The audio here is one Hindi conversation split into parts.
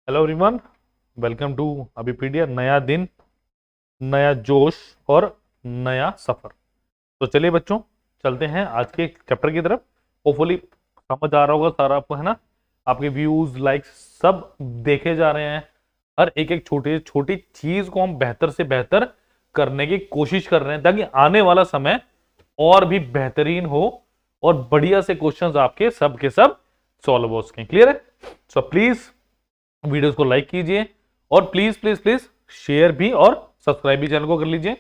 Hello everyone, welcome to Abhipedia. नया दिन, नया जोश और नया सफर। तो चलिए बच्चों, चलते हैं आज के चैप्टर की तरफ। होपफुली समझ आ रहा होगा सारा आपको, है ना। आपके व्यूज, लाइक्स सब देखे जा रहे हैं। हर एक एक छोटी छोटी चीज को हम बेहतर से बेहतर करने की कोशिश कर रहे हैं, ताकि आने वाला समय और भी बेहतरीन हो और बढ़िया से क्वेश्चंस आपके सब के सब सॉल्व हो सकें। क्लियर है? सो प्लीज वीडियोस को लाइक कीजिए और प्लीज प्लीज प्लीज शेयर भी और सब्सक्राइब भी चैनल को कर लीजिए।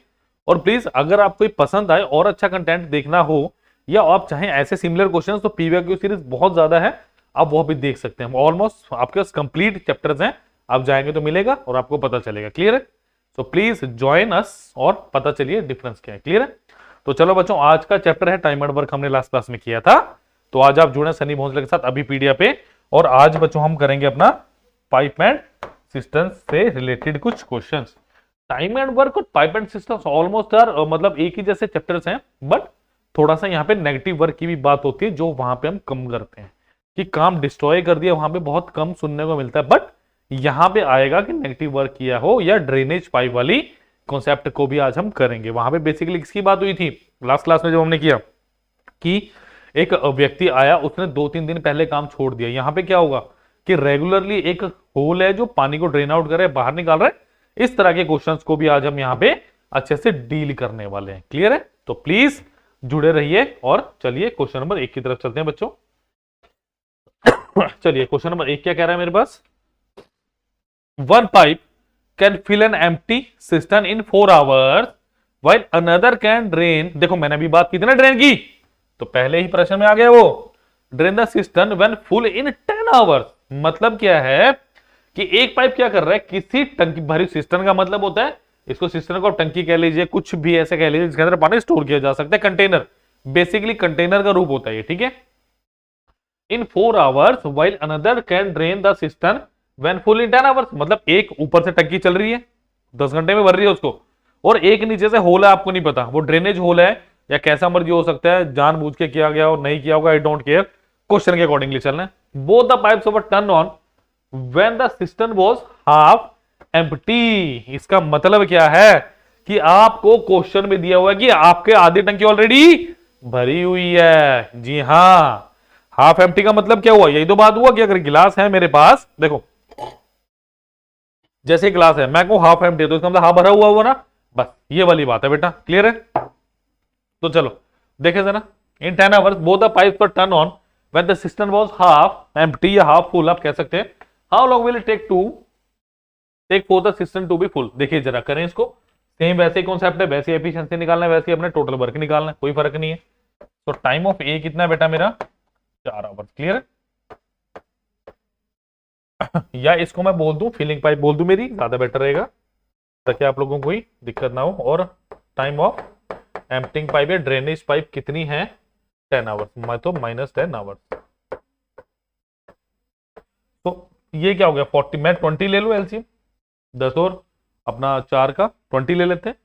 और प्लीज अगर आपको पसंद आए और अच्छा कंटेंट देखना हो, या आप चाहें ऐसे सिमिलर क्वेश्चंस, तो पीवीक्यू सीरीज बहुत ज्यादा है, आप वो भी देख सकते हैं। ऑलमोस्ट आपके पास कंप्लीट चैप्टर्स हैं, आप जाएंगे तो मिलेगा और आपको पता चलेगा। क्लियर है? सो प्लीज ज्वाइन अस और पता चलिए डिफरेंस क्या है। क्लियर है? तो चलो बच्चों, आज का चैप्टर है टाइम एंड वर्क, हमने लास्ट क्लास में किया था। तो आज आप जुड़े सनी भोसले के साथ अभी पीडिया पे, और आज बच्चों हम करेंगे अपना पाइप एंड सिस्टम से रिलेटेड कुछ क्वेश्चंस। टाइम एंड वर्क और पाइप एंड सिस्टम्स ऑलमोस्ट यार मतलब एक ही जैसे चैप्टर्स हैं, बट थोड़ा सा यहाँ पे नेगेटिव वर्क की भी बात होती है, जो वहां पे हम कम करते हैं कि काम डिस्ट्रॉय कर दिया, वहां पे बहुत कम सुनने को मिलता है। बट यहाँ पे आएगा कि नेगेटिव वर्क किया हो या ड्रेनेज पाइप वाली कॉन्सेप्ट को भी आज हम करेंगे। वहां पे बेसिकली किसकी बात हुई थी लास्ट क्लास में जब हमने किया कि एक व्यक्ति आया, उसने 2-3 दिन पहले काम छोड़ दिया। यहां पे क्या होगा कि रेगुलरली एक होल है जो पानी को ड्रेन आउट कर रहा है, बाहर निकाल रहा है। इस तरह के क्वेश्चंस को भी आज हम यहां पे अच्छे से डील करने वाले हैं। क्लियर है? तो प्लीज जुड़े रहिए और चलिए क्वेश्चन नंबर 1 की तरफ चलते हैं बच्चों। चलिए क्वेश्चन नंबर 1 क्या कह रहा है मेरे पास। One pipe can fill an empty system in 4 hours while another can drain. देखो मैंने अभी बात की थी ना ड्रेन की, तो पहले ही प्रश्न में आ गया वो। Drain the system when full in 10 hours. मतलब क्या है कि एक पाइप क्या कर रहा है, किसी टंकी भरी सिस्टम का मतलब होता है, इसको सिस्टम को टंकी कह लीजिए, कुछ भी ऐसे कह लीजिए जिसके अंदर पानी स्टोर किया जा सकता है, कंटेनर। बेसिकली कंटेनर का रूप होता है ये, ठीक है। इन 4 hours while another can drain the system when full in 10 hours. मतलब एक ऊपर से टंकी चल रही है, 10 घंटे में भर रही है उसको, और एक नीचे से होल है, आपको नहीं पता वो ड्रेनेज होल है या कैसा मर्जी हो सकता है, जानबूझ के किया गया और नहीं किया होगा, आई डोंट केयर, क्वेश्चन के अकॉर्डिंगली चलना है। Both the pipes were turn on when the system was half empty. इसका मतलब क्या है कि आपको क्वेश्चन में दिया हुआ है कि आपके आधी टंकी ऑलरेडी भरी हुई है। जी हाँ, हाफ एम्प्टी का मतलब क्या हुआ, यही तो बात हुआ कि अगर गिलास है मेरे पास, देखो जैसे गिलास है, मैं कहूं हाफ एम्प्टी, तो इसका मतलब हाफ भरा हुआ हुआ ना, बस ये वाली बात है बेटा। क्लियर है? तो चलो देखे जरा। In 10 hours both the pipes were turn on when the system was half empty या हाफ फुल, आप कह सकते हैं। How long will it take for the system to be full. देखिए जरा, करें इसको सेम, वैसे ही कॉन्सेप्ट है, वैसे एफिशिएंसी निकालना है, वैसे ही अपने टोटल वर्क निकालना है, कोई फर्क नहीं है। तो टाइम ऑफ ए कितना है बेटा मेरा, 4 आवर्स। क्लियर है? या इसको मैं बोल दूं, फिलिंग पाइप बोल दूं मेरी, ज्यादा बेटर रहेगा, ताकि आप लोगों को कोई दिक्कत ना हो। और टाइम ऑफ एम्प्टिंग पाइप या ड्रेनेज पाइप कितनी है, 10 आवर्स, मैं तो -10 आवर्स। तो ये क्या हो गया 40, मैं 20 ले लूं एलसीएम, 10 और अपना 4 का 20 ले लेते हैं।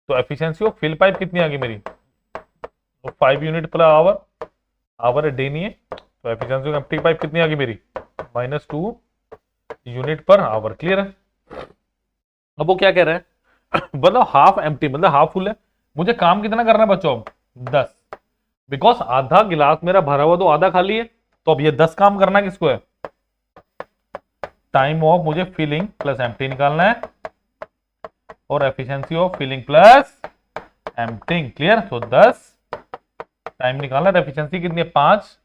तो एफिशिएंसी ऑफ फिल पाइप कितनी आ गई मेरी, तो 5 unit per hour, our day नहीं है, तो एफिशिएंसी ऑफ एम्प्टिंग पाइप कितनी आ गई मेरी, -2 यूनिट पर आवर। क्लियर है? अब वो क्या कह रहा है मतलब हाफ एम्प्टी मतलब हाफ फुल है, मुझे काम कितना करना है बच्चों, अब 10। बिकॉज आधा गिलास मेरा भरा हुआ तो आधा खाली है, तो अब ये 10 काम करना किसको है, टाइम ऑफ मुझे फिलिंग प्लस एम्प्टी निकालना है, और efficiency of filling plus emptying. Clear? तो 10 टाइम निकालना है, एफिशिएंसी कितनी है 5,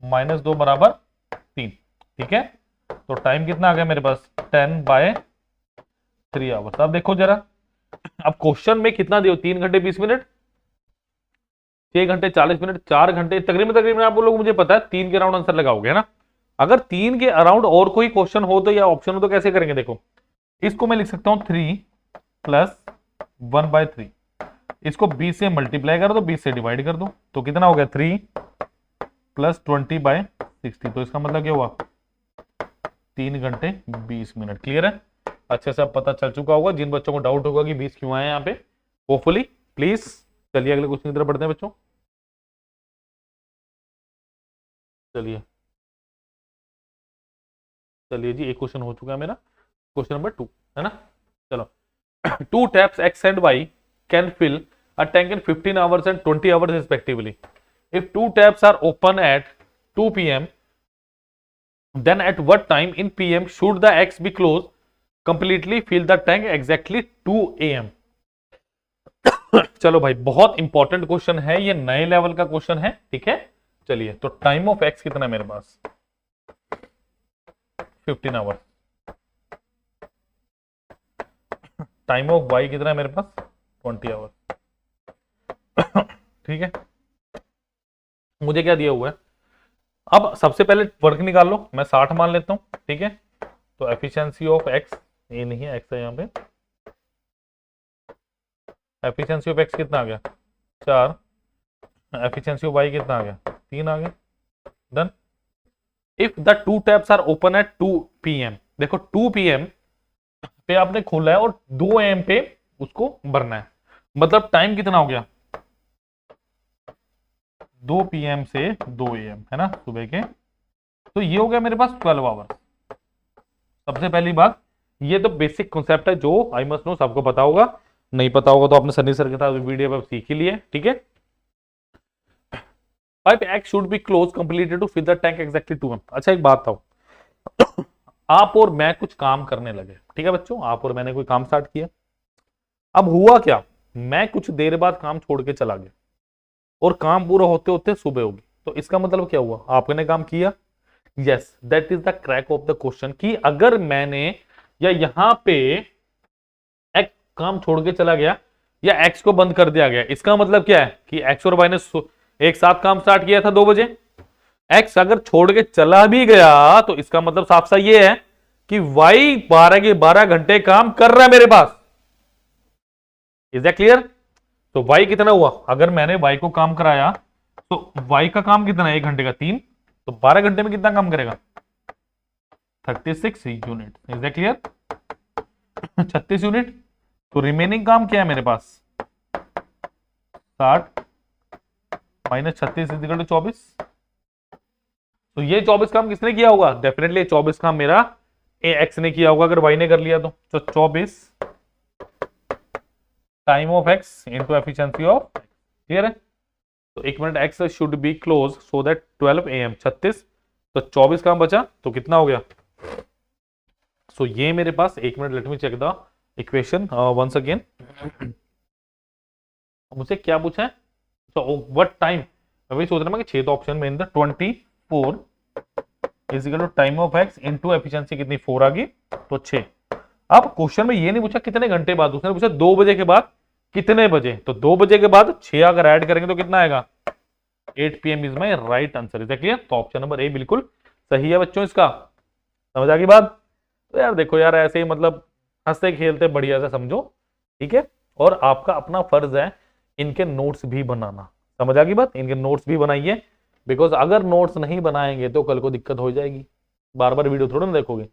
-2 बराबर 3। ठीक है? तो टाइम कितना आ गया मेरे पास, 10/3 आवर्स। अब देखो जरा, अब क्वेश्चन में कितना दियो, 3 घंटे 20 मिनट, 6 घंटे 40 मिनट, 4 घंटे तकरीबन तकरीबन आप लोग, मुझे पता है 3 के अराउंड आंसर लगाओगे, है ना। अगर 3 के अराउंड और कोई क्वेश्चन हो तो या ऑप्शन हो तो कैसे करेंगे, देखो इसको मैं लिख सकता हूं 3 + 1/3, इसको 20 से मल्टीप्लाई कर दो, 20 से डिवाइड कर दो, तो कितना हो गया 3 + 20/60। तो इसका मतलब क्या हुआ, 3 घंटे 20 मिनट। क्लियर है? अच्छे से अब पता चल चुका होगा जिन बच्चों को डाउट होगा कि 20 क्यों आए यहाँ पे, होपफुली। प्लीज चलिए अगले क्वेश्चन की तरफ बढ़ते हैं बच्चों। चलिए चलिए जी, एक क्वेश्चन हो चुका है मेरा, क्वेश्चन नंबर 2 है ना। चलो, 2 taps X and Y can fill a tank in 15 hours and 20 hours respectively. If 2 taps are open at 2 p.m., then at what time in p.m. should the X be closed completely fill the tank exactly 2 a.m. चलो भाई, बहुत इंपॉर्टेंट क्वेश्चन है ये, नए लेवल का क्वेश्चन है, ठीक है। चलिए, तो टाइम ऑफ एक्स कितना है मेरे पास, 15 आवर। टाइम ऑफ वाई कितना है मेरे पास, 20 आवर। ठीक है, मुझे क्या दिया हुआ है, अब सबसे पहले वर्क निकाल लो, मैं 60 मान लेता हूं, ठीक है। तो एफिशिएंसी ऑफ एक्स, ये नहीं है एक्स है यहाँ पे, एफिशिएंसी ऑफ एक्स कितना आ गया 4, एफिशिएंसी ऑफ वाई कितना आ गया 3 आ गया, done. If the 2 taps are open at 2 PM, देखो 2 PM पे आपने खोला है और 2 AM पे उसको भरना है, मतलब टाइम कितना हो गया 2 PM से 2 AM है ना, सुबह के। तो ये हो गया मेरे पास 12 आवर। सबसे पहली बात, ये तो बेसिक कॉन्सेप्ट है जो आई मस्ट नो सबको पता होगा, नहीं पता होगा तो आपने सनी सर के साथ वीडियो पर सीख ही लिए, ठीक है। Pipe x should be close completed to fill the tank exactly 2 AM। अच्छा, एक बात था, आप और मैं कुछ काम करने लगे, ठीक है बच्चों, आप और मैंने कोई काम स्टार्ट किया। अब हुआ क्या, मैं कुछ देर बाद काम छोड़ के चला गया और काम पूरा होते होते सुबह होगी, तो इसका मतलब क्या हुआ, आपने काम किया। Yes, that is the crack of the question, कि अगर मैंने या यहां पे एक्स काम छोड़ के चला गया या एक्स को बंद कर दिया गया, इसका मतलब क्या है कि एक्स और वाई ने एक साथ काम स्टार्ट किया था 2 बजे, एक्स अगर छोड़ के चला भी गया तो इसका मतलब साफ सा ये है कि वाई 12 के 12 घंटे काम कर रहा है मेरे पास। Is that clear? तो वाई कितना हुआ, अगर मैंने वाई को काम कराया तो वाई का काम कितना है 1 घंटे का 3, तो 12 घंटे में कितना काम करेगा 36 unit. Is that clear? 36 unit. तो रिमेनिंग काम क्या है मेरे पास 60 माइनस 36 इक्वल टू 24। तो ये 24 काम किसने किया होगा, डेफिनेटली 24 काम मेरा एक्स ने किया होगा, अगर वाई ने कर लिया तो 24 time of x into efficiency of, clear है। तो 1 minute x should be close so that 12 AM 36, तो 24 काम बचा, तो कितना हो गया। सो ये मेरे पास 1 minute, let me check the equation once again. मुझसे क्या पूछा है, तो व्हाट टाइम, मैं वही सोच रहा हूँ कि 6 तो ऑप्शन में 24 is equal to time of x into efficiency कितनी 4 आ गई, तो 6। अब क्वेश्चन में ये नहीं पूछा कितने घंटे बाद, उसने पूछा 2 बजे के बाद कितने बजे, तो 2 बजे के बाद 6 अगर ऐड करेंगे तो कितना आएगा 8 PM is my right answer. Is clear? तो ऑप्शन नंबर ए बिल्कुल सही है बच्चों, इसका समझ आ गई बात। तो यार देखो यार, ऐसे ही मतलब हंसते खेलते बढ़िया से समझो, ठीक है। और आपका अपना फर्ज है इनके नोट्स भी बनाना, समझ आ गई बात, इनके नोट्स भी बनाइए, बिकॉज अगर नोट्स नहीं बनाएंगे तो कल को दिक्कत हो जाएगी। बार बार वीडियो थोड़ा ना देखोगे,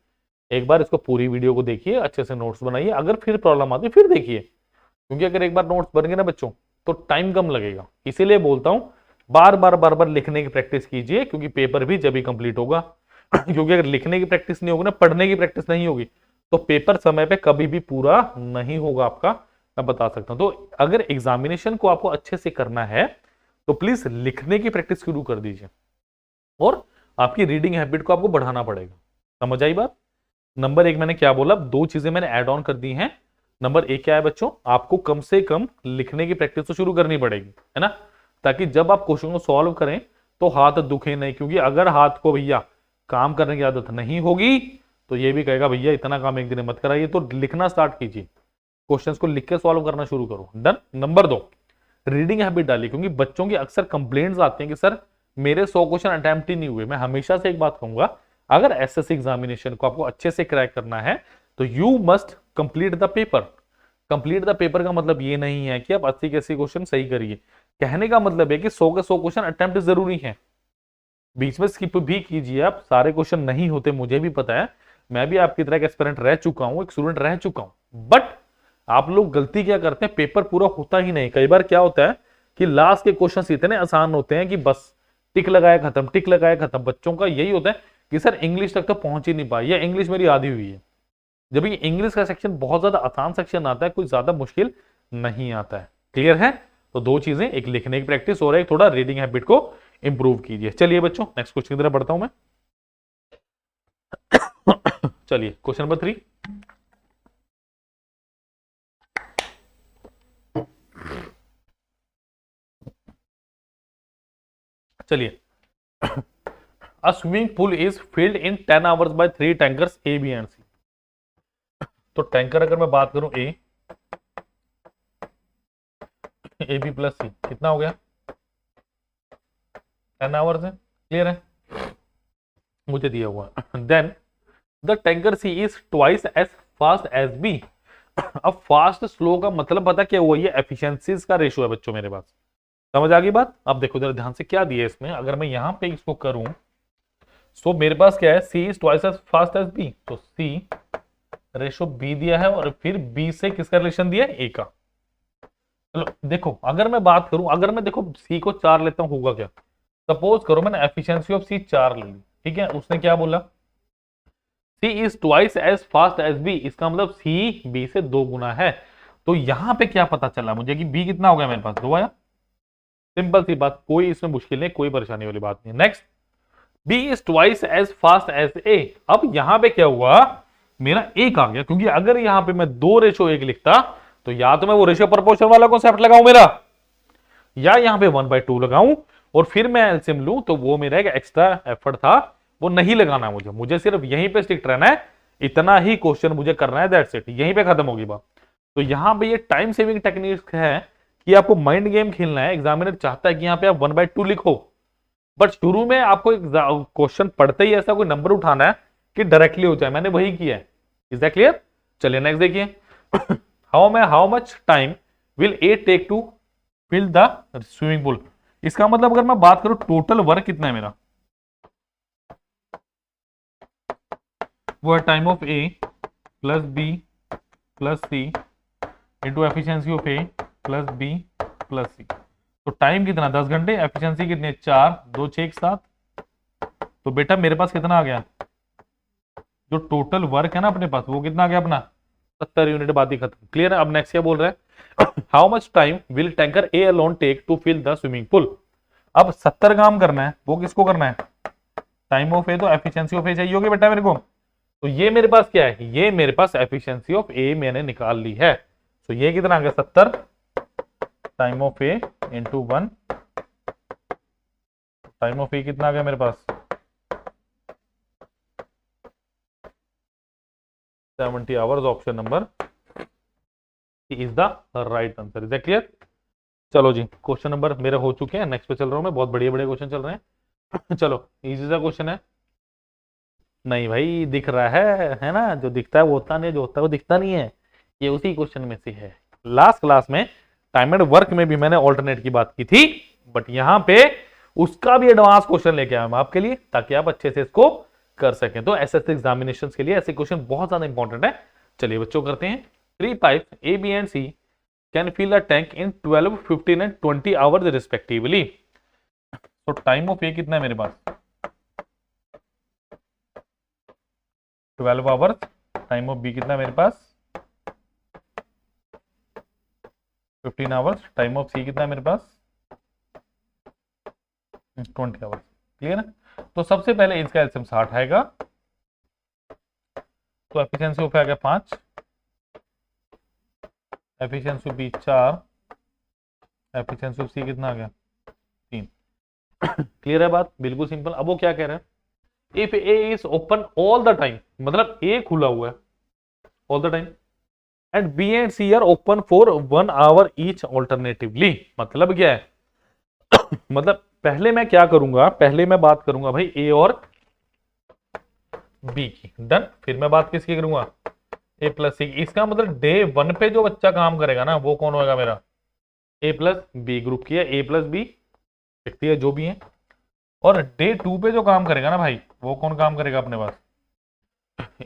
एक बार इसको पूरी वीडियो को देखिए, अच्छे से नोट्स बनाइए, अगर फिर प्रॉब्लम आती है फिर देखिए, क्योंकि अगर एक बार नोट्स बन गए ना बच्चों तो टाइम कम लगेगा। इसीलिए बोलता हूं बार बार लिखने की प्रैक्टिस कीजिए, क्योंकि पेपर भी जब ही कंप्लीट होगा। क्योंकि अगर लिखने की प्रैक्टिस नहीं होगी ना, पढ़ने की प्रैक्टिस नहीं होगी, तो पेपर समय पे कभी भी पूरा नहीं होगा आपका, मैं बता सकता हूं। तो अगर एग्जामिनेशन को आपको अच्छे से करना है तो प्लीज लिखने की प्रैक्टिस शुरू कर दीजिए, और आपकी रीडिंग हैबिट को आपको बढ़ाना पड़ेगा। समझ आई बात? नंबर 1 मैंने क्या बोला, 2 चीजें मैंने ऐड ऑन कर दी हैं। नंबर 1 क्या है बच्चों, आपको कम से कम लिखने की प्रैक्टिस तो शुरू करनी पड़ेगी, है ना, ताकि जब आप क्वेश्चन को सॉल्व करें तो हाथ दुखे नहीं। क्योंकि अगर हाथ को भैया काम करने की आदत नहीं होगी तो ये भी कहेगा भैया इतना काम एक दिन में मत कराइए। तो लिखना स्टार्ट कीजिए, क्वेश्चंस को लिख के सॉल्व करना शुरू करो। डन। नंबर 2, रीडिंग हैबिट डालिए, क्योंकि बच्चों की अक्सर कंप्लेंट्स आती हैं कि सर मेरे 100 क्वेश्चन अटेम्प्ट ही नहीं हुए। मैं हमेशा से एक बात कहूंगा, अगर एसएससी एग्जामिनेशन को आपको अच्छे से क्रैक करना है तो you must complete the paper. Complete the paper का मतलब ये नहीं है कि आप 80 के 80 क्वेश्चन सही करिए, कहने का मतलब है कि 100 के 100 क्वेश्चन अटेम्प्ट जरूरी है, बीच में स्किप भी कीजिए आप, सारे क्वेश्चन नहीं होते, मुझे भी पता है, मैं भी आपकी तरह एक एस्पिरेंट रह चुका हूं, एक स्टूडेंट रह चुका हूं। बट आप लोग गलती क्या करते हैं, पेपर पूरा होता ही नहीं। कई बार क्या होता है कि लास्ट के क्वेश्चन इतने आसान होते हैं कि बस टिक लगाया खत्म, टिक लगाया खत्म। बच्चों का यही होता है कि सर इंग्लिश तक तो पहुंच ही नहीं पाई, या इंग्लिश मेरी आधी हुई है। जब ये इंग्लिश का सेक्शन बहुत ज्यादा आसान सेक्शन आता है, कोई ज्यादा मुश्किल नहीं आता है। क्लियर है? तो दो चीजें, एक लिखने की प्रैक्टिस और एक थोड़ा रीडिंग हैबिट को इंप्रूव कीजिए। चलिए बच्चों नेक्स्ट क्वेश्चन की तरफ बढ़ता हूं मैं। चलिए क्वेश्चन नंबर 3। चलिए, a swimming pool is filled in 10 hours by 3 tankers A, B and C। तो टैंकर अगर मैं बात करूं ए बी प्लस सी, कितना हो गया? 10 आवर्स है। क्लियर है? मुझे दिया हुआ। Then the tanker c is twice as fast as b. अब फास्ट स्लो का मतलब पता क्या हुआ? ये एफिशिएंसीज का रेशियो है बच्चों मेरे पास। समझ आ गई बात? अब देखो जरा ध्यान से क्या दिया है इसमें, अगर मैं यहां पे इसको करूं, सो मेरे पास क्या है? C is twice as fast as B, तो सी रेशियो बी दिया है और फिर बी से किसका रिलेशन दिया है? ए का। चलो देखो, अगर मैं बात करूं, अगर मैं देखो सी को 4 लेता हूं, होगा क्या? सपोज करो मैंने एफिशिएंसी ऑफ सी 4 ले ली, ठीक है? उसने क्या बोला? C is twice as fast as B, इसका मतलब सी बी से 2 गुना है। तो यहां पे क्या पता चला मुझे कि बी कितना हो गया मेरे पास? 2 आया। सिंपल सी बात, कोई इसमें मुश्किल नहीं, कोई परेशानी वाली बात नहीं। Next, b is twice as fast as a. अब यहां पे क्या हुआ? मेरा एक आ गया, क्योंकि अगर यहां पे मैं 2 रेशो 1 लिखता तो या तो मैं वो रेशियो प्रोपोर्शन वाला कॉन्सेप्ट लगाऊं मेरा, या यहां पे 1/2 लगाऊं और फिर मैं एलसीएम लूं, तो वो मेरा एक एक्स्ट्रा एफर्ट था, वो नहीं लगाना मुझे। मुझे सिर्फ यहीं पे स्टिक रहना है, इतना ही क्वेश्चन मुझे करना है, दैट्स इट, यहीं पे खत्म होगी बात। तो यहां पे ये टाइम सेविंग टेक्निक है कि आपको माइंड गेम खेलना है। एग्जामिनर चाहता है कि यहां पे आप 1/2 लिखो, बट शुरू में आपको क्वेश्चन पढ़ते ही ऐसा कोई नंबर उठाना है कि डायरेक्टली हो जाए। मैंने वही किया है। Is that clear? चलिए नेक्स्ट देखिए। How much time will a take to fill the swimming pool. इसका मतलब अगर मैं बात करूं टोटल वर्क कितना है मेरा, वो है time of A plus B plus C into efficiency of A plus B plus C. तो टाइम कितना? 10 घंटे। एफिशिएंसी कितनी है? 4, 2, 6, 7। तो बेटा मेरे पास कितना आ गया? जो टोटल वर्क है ना अपने पास, वो कितना आ गया अपना? 70 यूनिट। बात ही खत्म। क्लियर है? अब नेक्स्ट क्या बोल रहा है? How much time will tanker a alone take to fill the swimming pool. अब 70 काम करना है, वो किसको करना है? टाइम ऑफ ए, तो एफिशिएंसी ऑफ ए चाहिए होगी बेटा मेरे को। तो ये मेरे पास क्या है? ये मेरे पास एफिशिएंसी ऑफ ए मैंने निकाल ली है। तो ये कितना आ गया? 70 time of A into 1। Time of ए कितना आ गया मेरे पास? 70 hours. Option number is the right answer. Is that clear? चलो जी, क्वेश्चन नंबर मेरे हो चुके हैं, नेक्स्ट पे चल रहा हूं मैं। बहुत बढ़िया बढ़िया क्वेश्चन चल रहे हैं। चलो इजी सा क्वेश्चन है। नहीं भाई, दिख रहा है ना? जो दिखता है वो होता नहीं, जो होता है वो दिखता नहीं है। ये उसी क्वेश्चन में से है। लास्ट क्लास में टाइम एंड वर्क में भी मैंने ऑल्टरनेट की बात की थी, बट यहां पे उसका भी एडवांस क्वेश्चन लेके आया मैं आपके लिए, ताकि आप अच्छे से इसको कर सकें। तो एसएससी एग्जामिनेशंस के लिए ऐसे क्वेश्चन बहुत ज्यादा इंपॉर्टेंट है। चलिए बच्चों करते हैं। 3 pipes a B and C can fill a tank in 12, 15 and 20 hours respectively. तो टाइम ऑफ ए कितना है मेरे पास? 12 आवर्स। टाइम ऑफ बी कितना है मेरे पास? 15 आवर्स। टाइम ऑफ सी कितना है मेरे पास? 20 आवर्स। क्लियर है? तो सबसे पहले इसका एलसीएम 60 आएगा, तो एफिशिएंसी ऑफ आ गया 5, efficiency B 4, efficiency of c कितना आ गया? 3। क्लियर है बात? बिल्कुल सिंपल। अब वो क्या कह रहा है? If a is open all the time, मतलब ए खुला हुआ है all the time, and b and c are open for 1 hour each alternatively. मतलब क्या है? मतलब पहले मैं क्या करूंगा? पहले मैं बात करूंगा भाई ए और बी की, डन। फिर मैं बात किसकी करूंगा? ए प्लस सी। इसका मतलब डे 1 पे जो बच्चा काम करेगा ना, वो कौन होगा मेरा? ए प्लस बी। ग्रुप किया ए प्लस बी, देखती है जो भी है। और डे 2 पे जो काम करेगा ना भाई, वो कौन काम करेगा अपने पास?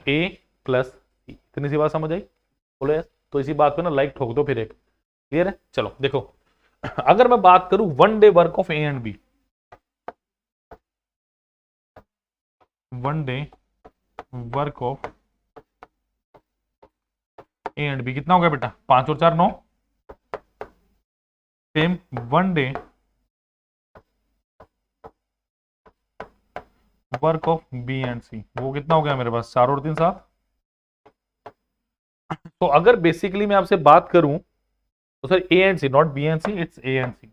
ए प्लस सी। इतनी सी बात समझ आई? बोलो यस। तो इसी बात पे ना लाइक ठोक दो फिर एक। क्लियर है? चलो देखो, अगर मैं बात करूं 1 day work of A and B, 1 day work of A and B, कितना हो गया बेटा? 5 और 4 9। Same 1 day work of B and C, वो कितना हो गया मेरे पास? 4 और 3 7। तो अगर बेसिकली मैं आपसे बात करूं तो sir A and C, not B and C, it's A and C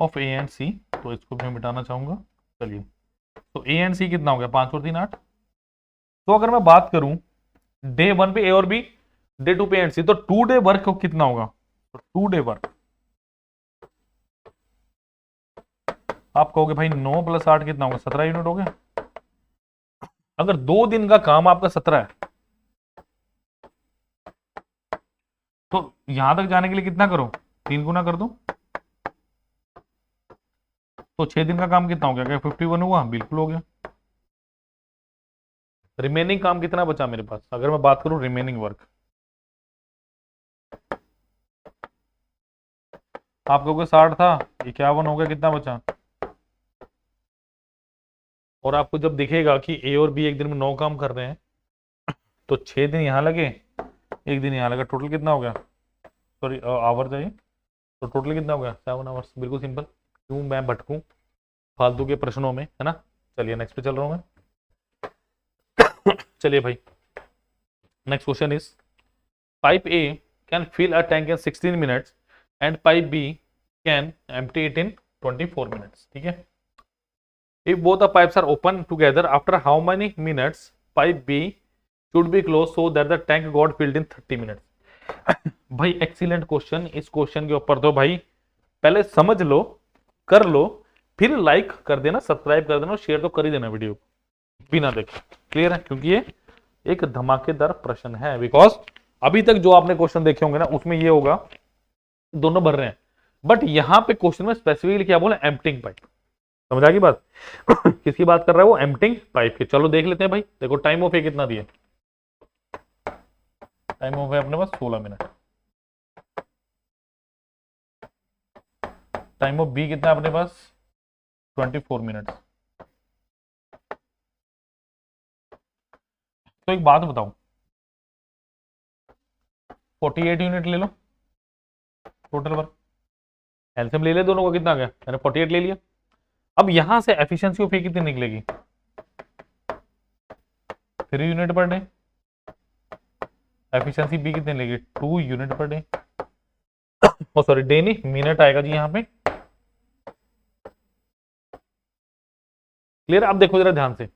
of A and C, तो इसको मैं मिटाना चाहूंगा। चलिए, तो ए एंड सी कितना हो गया? 5 और 3 8। तो अगर मैं बात करूं डे 1 पे ए और बी, डे 2 पे ए एंड सी, तो 2 डे वर्क कितना होगा? तो 2 डे वर्क, आप कहोगे भाई 9 + 8 कितना होगा? 17 यूनिट हो गया। अगर 2 दिन का काम आपका 17 है, तो यहां तक जाने के लिए कितना करो? 3 गुना कर दो, तो 6 दिन का काम कितना हो गया? क्या 51 हुआ? बिल्कुल हो गया। रिमेनिंग काम कितना बचा मेरे पास? अगर मैं बात करूं रिमेनिंग वर्क, आप कहोगे 60 था, 51 हो गया, कितना बचा? और आपको जब दिखेगा कि ए और बी एक दिन में 9 काम कर रहे हैं, तो 6 दिन यहां लगे, 1 दिन यहां लगा, टोटल कितना हो गया? सॉरी, आवर चाहिए, तो टोटल कितना हो गया? 7 आवर्स। बिल्कुल सिंपल। क्यों मैं भटकूं फालतू के प्रश्नों में, है ना? चलिए नेक्स्ट पे चल रहा हूं मैं। चलिए भाई, next question is pipe A can fill a tank in 16 minutes and pipe B can empty it in 24 minutes. ठीक है, if both the pipes are open together after how many minutes pipe B should be close so that the tank got filled in 30 minutes. भाई एक्सीलेंट क्वेश्चन। इस क्वेश्चन के ऊपर तो भाई पहले समझ लो, कर लो, फिर लाइक कर देना, सब्सक्राइब कर देना और शेयर तो कर ही देना वीडियो बिना देखे। क्लियर है? क्योंकि ये एक धमाकेदार प्रश्न है। बिकॉज अभी तक जो आपने क्वेश्चन देखे होंगे ना, उसमें ये होगा दोनों भर रहे हैं, बट यहां पे क्वेश्चन में स्पेसिफिकली क्या बोला? Emptying pipe. समझ आ गई बात? किसकी बात कर रहा है वो? एम्प्टिंग पाइप की। चलो देख लेते हैं भाई। देखो टाइम ऑफ ए कितना दिया? टाइम ऑफ है अपने पास 16 मिनट। टाइम ऑफ बी कितना है अपने पास? 24 मिनट। तो एक बात बताऊं, 48 यूनिट ले लो टोटल वर्क, एलसीएम ले ले दोनों को, कितना आ गया? मैंने 48 ले लिया। अब यहां से एफिशिएंसी ऑफ ए कितनी निकलेगी? 3 unit per day. Efficiency B कितनी लेगी? 2 यूनिट पर डे। ओ सॉरी, डे नहीं, मिनट आएगा जी यहां पे। क्लियर? अब देखो जरा ध्यान से,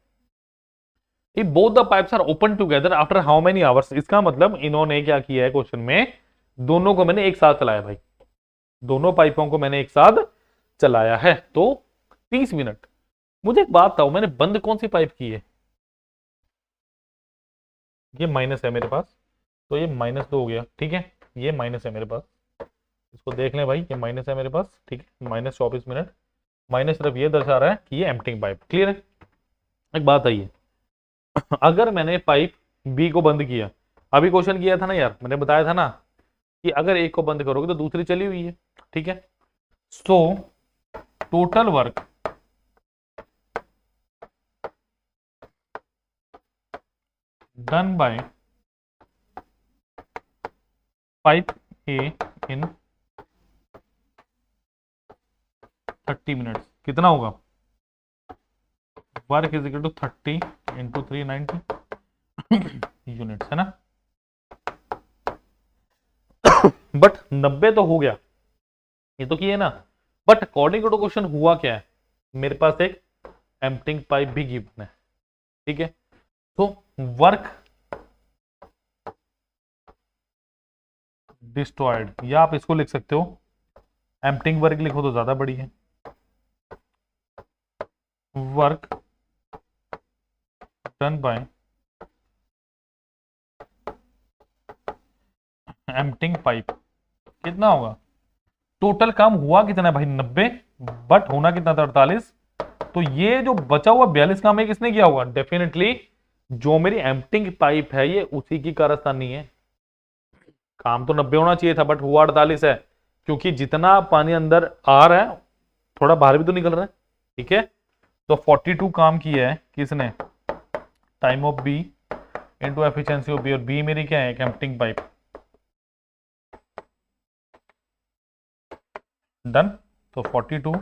If both the pipes are open together after how many hours, इसका मतलब इन्होंने क्या किया है क्वेश्चन में, दोनों को मैंने एक साथ चलाया भाई, दोनों पाइपों को मैंने एक साथ चलाया है, तो 30 मिनट। मुझे एक बात बताओ, मैंने बंद कौन सी पाइप की है? ये माइनस है मेरे पास, तो ये -2 हो गया। ठीक है, ये माइनस है मेरे पास, इसको देख लें भाई, ये माइनस है मेरे पास। ठीक है, -24 मिनट। माइनस सिर्फ ये दर्शा रहा है कि ये एम्प्टिंग पाइप। क्लियर है? एक बात आई है, अगर मैंने पाइप बी को बंद किया, अभी क्वेश्चन किया था ना यार, मैंने बताया था ना कि अगर एक को बंद करोगे तो दूसरी चली हुई है। ठीक है, so total work done by pipe A in 30 minutes कितना होगा? Work is equal to 30 into 390 units, है ना? बट 90 तो हो गया, ये तो किए ना। बट अकॉर्डिंग टू क्वेश्चन हुआ क्या है, मेरे पास एक एम्प्टिंग पाइप भी गिवन है। ठीक है, तो वर्क डिस्ट्रॉयड, या आप इसको लिख सकते हो एम्प्टिंग वर्क लिखो तो ज्यादा बड़ी है, work done bye emptying pipe कितना होगा? टोटल काम हुआ कितना है भाई? 90, बट होना कितना था? 48। तो ये जो बचा हुआ 42 काम है किसने किया होगा? डेफिनेटली जो मेरी एम्प्टिंग पाइप है ये उसी की कारस्तानी है। काम तो 90 होना चाहिए था, बट हुआ 48 है, क्योंकि जितना पानी अंदर आ रहा है थोड़ा बाहर भी तो निकल रहा है, ठीक है। तो 42 काम किया है किसने, time of B into efficiency of B, और बी मेरी क्या है, एक एम्प्टिंग पाइप। डन। तो 42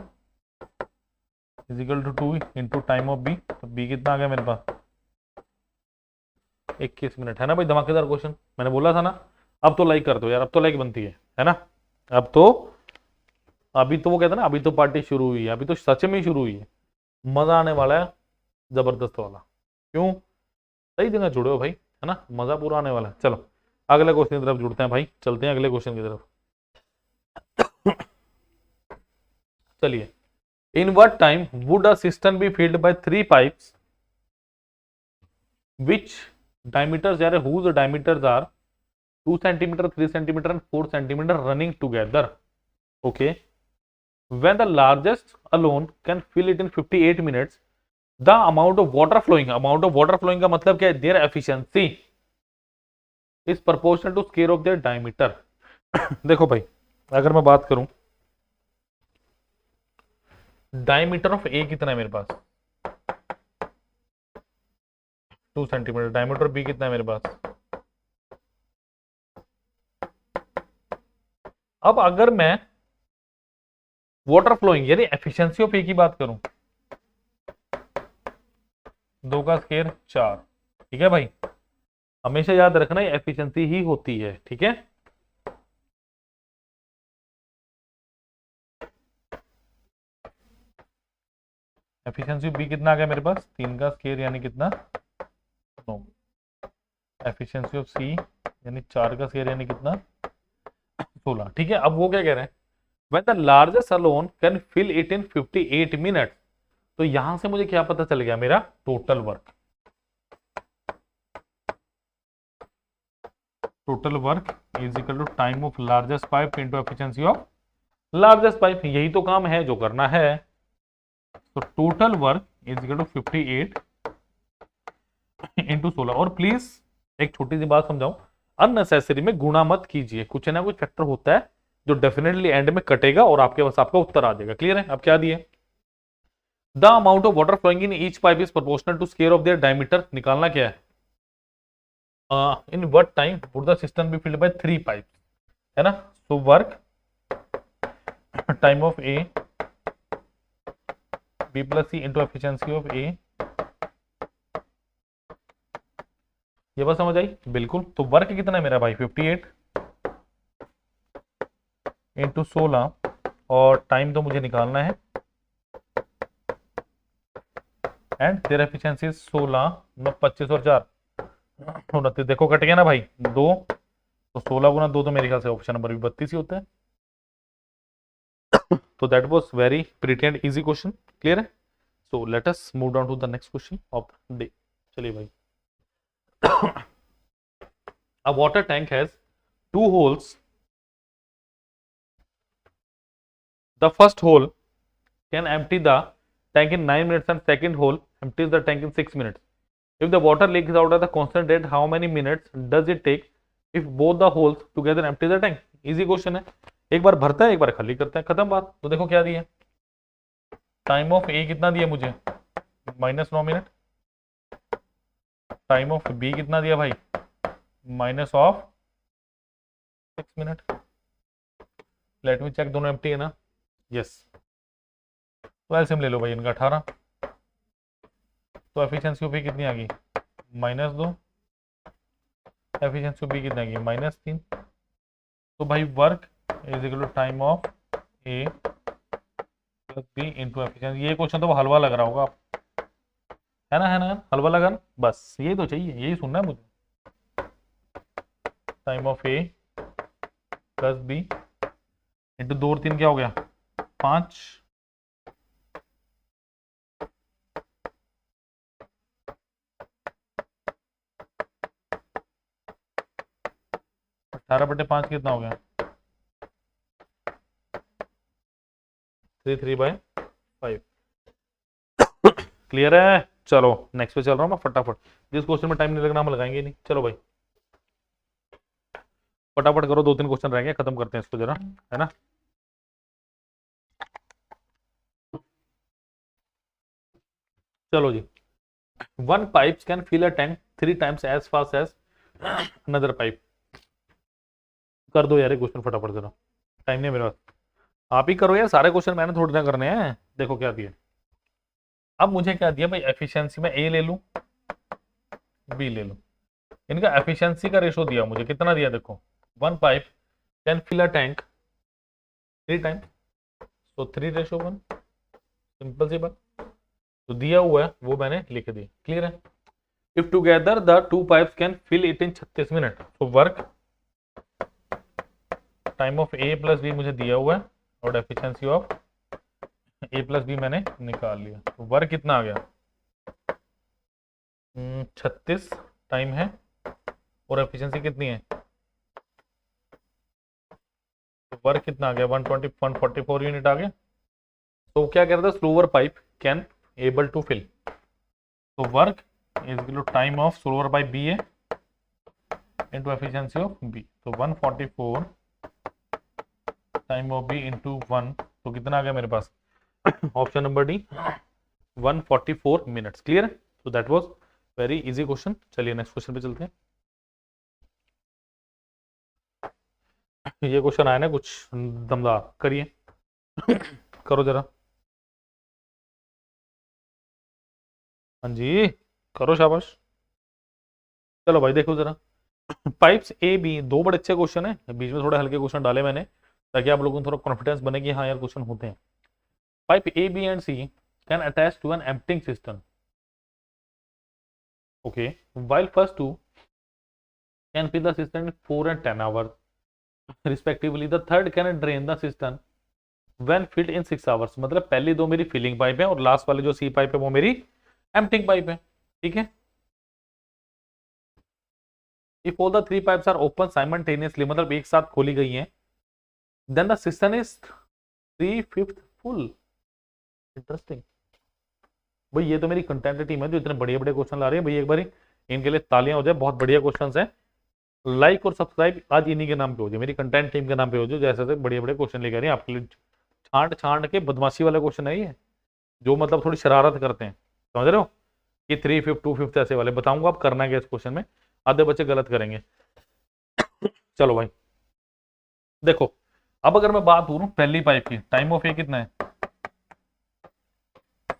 is equal to 2 into time of B, तो बी कितना आ गया मेरे पास, 21 मिनट, है ना भाई। धमाकेदार क्वेश्चन, मैंने बोला था ना। अब तो लाइक कर दो यार, अब तो लाइक बनती है ना। अब तो, अभी तो वो कहते हैं ना, अभी तो पार्टी शुरू हुई है, अभी तो सच में ही शुरू हुई है, मजा आने वाला है, जबरदस्त वाला। क्यों, सही जगह जुड़े हो भाई, है ना, मजा पूरा आने वाला है। चलो अगले क्वेश्चन की तरफ जुड़ते हैं भाई, चलते हैं अगले क्वेश्चन की तरफ। चलिए, इन what time would a system be filled by 3 pipes which diameters are whose diameters are 2 centimeter, 3 centimeter and 4 centimeter running together. Okay, when the largest alone can fill it in 58 minutes, the amount of water flowing का मतलब क्या है, their efficiency is proportional to square of their diameter. देखो भाई, अगर मैं बात करूं, डायमीटर ऑफ ए कितना है मेरे पास, 2 सेंटीमीटर, डायमीटर बी कितना है मेरे पास। अब अगर मैं वाटर फ्लोइंग यानी एफिशिएंसी ऑफ ए की बात करूं, 2 का स्केयर 4, ठीक है भाई। हमेशा याद रखना ये एफिशिएंसी ही होती है, ठीक है। एफिशिएंसी बी कितना आ गया मेरे पास, 3 का स्केयर यानी कितना, 9। एफिशिएंसी ऑफ सी यानी 4 का स्केयर यानी कितना, 16, ठीक है। अब वो क्या कह रहे हैं, when the largest alone can fill it in 58 minutes, तो यहां से मुझे क्या पता चल गया, मेरा total work, is equal to time of largest pipe into efficiency of largest pipe, यही तो काम है जो करना है। तो total work is equal to 58 into 16। और प्लीज एक छोटी सी बात समझाऊं, अननेसेसरी में गुणा मत कीजिए, कुछ ना कुछ फैक्टर होता है जो डेफिनेटली एंड में कटेगा और आपके पास आपका उत्तर आ जाएगा। क्लियर है। अब क्या दिए, the amount of water flowing in each pipe is proportional to square of their diameter, निकालना क्या है, in what time would the system be filled by 3 pipe, है ना। So work time of A B plus C into efficiency of A, ये बात समझ आई बिल्कुल। तो वर्क कितना है मेरा भाई, 58 इंटू 16, और टाइम तो मुझे निकालना है, एंड देयर एफिशिएंसी 16 25 और 4 29, देखो कट गया ना भाई 2, तो 16 गुना 2 तो मेरे ख्याल से ऑप्शन नंबर भी 32 ही होता है। तो that was very pretty and easy question. Clear है। So let us move down to the next question of day. चलिए भाई, a water tank has 2 holes. The first hole can empty the tank in 9 minutes and second hole empties the tank in 6 minutes. If the water leaks out at the constant rate, how many minutes does it take if both the holes together empty the tank? Easy question है, एक बार भरता है एक बार खाली करता है, खत्म बात। तो देखो क्या दिया, टाइम ऑफ ए कितना दिया मुझे, -9 मिनट, टाइम ऑफ बी कितना दिया भाई, -6 मिनट। लेट मी चेक, दोनों एम्प्टी है ना, यस। तो एलसीएम ले लो भाई इनका 18, तो एफिशिएंसी ऑफ बी कितनी आ गई, -2, एफिशिएंसी ऑफ बी कितनी आ गई, -3। तो भाई work is equal to time of A plus B into efficiency. ये क्वेश्चन तो हलवा लग रहा होगा, है ना, हलवा लगा ना, बस यही तो चाहिए, यही सुनना है मुझे। Time of A plus B into 2 और 3 क्या हो गया, 5, अठारह बटे 5 कितना हो गया, 3/5। क्लियर है। चलो नेक्स्ट पे चल रहा हूँ मैं फटाफट, जिस क्वेश्चन में टाइम नहीं लगना हम लगाएंगे नहीं। चलो भाई फटाफट करो, 2-3 क्वेश्चन रह गए, खत्म करते हैं इसको जरा, है ना। चलो जी, one pipe can fill a tank 3 times as fast as another pipe. कर दो यार ये क्वेश्चन फटाफट जरा, टाइम नहीं है मेरे पास। आप ही करो यार, सारे क्वेश्चन मैंने थोड़ी ना करने हैं। देखो क्या दिया, अब मुझे क्या दिया भाई, एफिशिएंसी में ए ले लूं बी ले लूं, इनका एफिशिएंसी का रेशो दिया मुझे, कितना दिया देखो, one pipe can fill a tank 3 times, तो 3:1, सिंपल सी बात। तो दिया हुआ है वो मैंने लिख दिया, क्लियर है। If together the two pipes can fill it in 36 minute, तो work time of A plus B मुझे दिया हुआ है और efficiency of A plus B मैंने निकाल लिया। तो वर्क कितना आ गया, 36 टाइम है और एफिशिएंसी कितनी है, तो वर्क कितना आ गया 144 यूनिट आ गया। तो क्या कह रहा था, slower pipe can able to fill, तो work is equal to time of slower pipe B है इंटू एफिशिएंसी ऑफ बी, तो 144 टाइम ऑफ बी इंटू 1, तो कितना आ गया मेरे पास, option number D 144 minutes. Clear है। तो that was very easy question. चलिए नेक्स्ट क्वेश्चन पे चलते हैं। ये क्वेश्चन आया ना कुछ दमदार, करिए करो जरा, हाँ जी करो शाबाश। चलो भाई देखो जरा, पाइप्स ए बी, दो बड़े अच्छे क्वेश्चन है, बीच में थोड़े हल्के क्वेश्चन डाले मैंने ताकि आप लोगों को थोड़ा कॉन्फिडेंस बने कि हाँ यार क्वेश्चन होते हैं। Pipe A B and C can attach to an emptying system, okay, while first two can fill the system in 4 and 10 hours respectively, the third can drain the system when filled in 6 hours। मतलब पहली दो मेरी फिलिंग पाइप है और लास्ट वाली जो सी पाइप है वो मेरी एम्प्टिंग पाइप है, ठीक है। if all the three pipes are open simultaneously, मतलब एक साथ खोली गई हैं, then the system is 3/5 full। Interesting भाई, ये तो मेरी कंटेंट टीम है जो इतने बढ़िया बढ़िया क्वेश्चन ला रही है भाई, एक बारी इनके लिए तालियां हो जाए, बहुत बढ़िया क्वेश्चंस हैं। लाइक और सब्सक्राइब आज इन्हीं के नाम पे हो जाए, मेरी कंटेंट टीम के नाम पे हो जाए, जैसे से बढ़िया बढ़िया क्वेश्चन लेकर आपके लिए, छांट छांट के बदमाशी वाले क्वेश्चन है ये, जो मतलब थोड़ी शरारत करते हैं, समझ रहे हो, कि 3/5 2/5 ऐसे वाले बताऊंगा आप करना क्या इस क्वेश्चन में, आधे बच्चे गलत करेंगे। चलो भाई देखो, अब अगर मैं बात करूं पहली पाइप की, टाइम ऑफ ए कितना है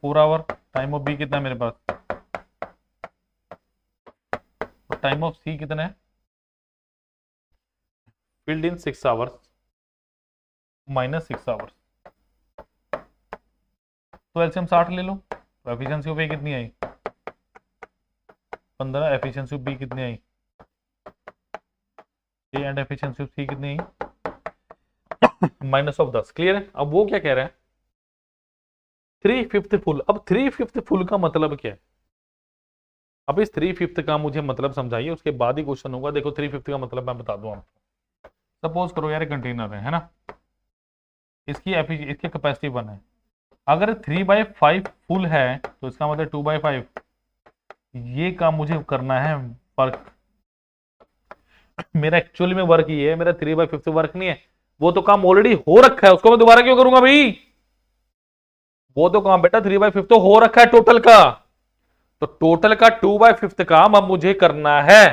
4 आवर, टाइम ऑफ बी कितना है मेरे पास, टाइम ऑफ सी कितना है, फिल्ड इन 6 आवर्स -6 आवर्स, तो एलसीएम 60 ले लो। तो एफिशिएंसी ऑफ ए कितनी आई 15, एफिशिएंसी ऑफ बी कितनी आई ए एंड एफिशिएंसी ऑफ सी कितनी आई -10। क्लियर है। अब वो क्या कह रहा है 3/5 फुल। अब 3/5 फुल का मतलब क्या है, अब इस 3/5 का मुझे मतलब समझाइए, उसके बाद ही क्वेश्चन होगा। देखो 3/5 का मतलब मैं बता दूं आपको, सपोज करो यार कंटेनर है ना, इसकी कैपेसिटी 1 है, अगर 3/5 फुल है तो इसका मतलब 2/5, ये काम मुझे करना है वर्क। मेरा एक्चुअली में वर्क ये है, मेरा 3/5 वर्क नहीं है, वो तो काम ऑलरेडी हो रखा है, उसको मैं दोबारा क्यों करूंगा भाई, वो तो काम बेटा 3/5 तो हो रखा है टोटल का, तो टोटल का 2/5 काम अब मुझे करना है।